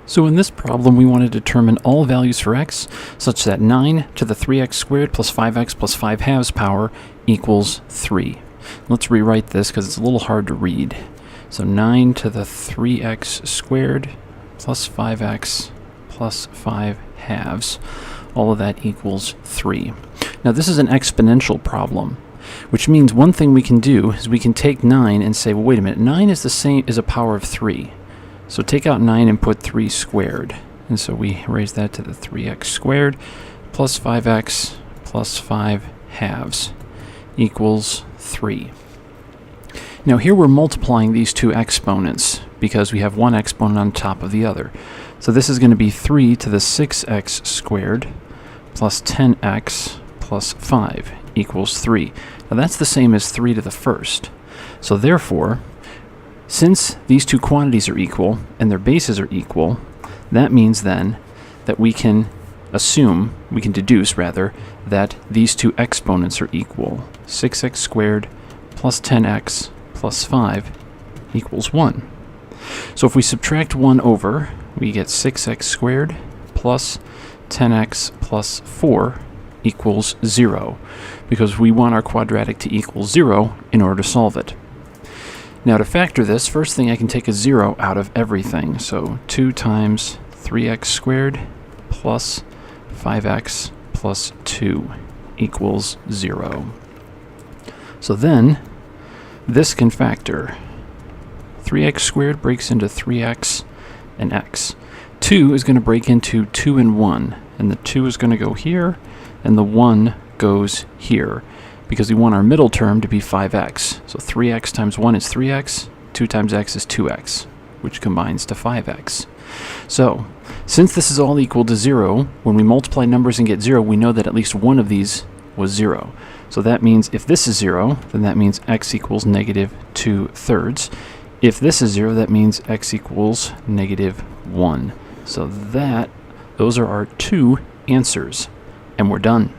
So in this problem, we want to determine all values for x such that 9 to the 3x squared plus 5x plus 5 halves power equals 3. Let's rewrite this because it's a little hard to read. So 9 to the 3x squared plus 5x plus 5 halves, all of that equals 3. Now this is an exponential problem, which means one thing we can do is we can take 9 and say, well, wait a minute, 9 is the same as a power of 3. So take out 9 and put 3 squared. And so we raise that to the 3x squared plus 5x plus 5 halves equals 3. Now here we're multiplying these two exponents because we have one exponent on top of the other. So this is going to be 3 to the 6x squared plus 10x plus 5 equals 3. Now that's the same as 3 to the first. So therefore, since these two quantities are equal and their bases are equal, that means then that we can deduce that these two exponents are equal. 6x squared plus 10x plus 5 equals 1. So if we subtract 1 over, we get 6x squared plus 10x plus 4 equals 0, because we want our quadratic to equal 0 in order to solve it. Now to factor this, first thing I can take a 0 out of everything. So 2 times 3x squared plus 5x plus 2 equals 0. So then, this can factor. 3x squared breaks into 3x and x. 2 is going to break into 2 and 1, and the 2 is going to go here, and the 1 goes here, because we want our middle term to be 5x. So 3x times 1 is 3x, 2 times x is 2x, which combines to 5x. So, since this is all equal to 0, when we multiply numbers and get 0, we know that at least one of these was 0. So that means if this is 0, then that means x equals negative 2/3. If this is 0, that means x equals negative 1. So those are our two answers, and we're done.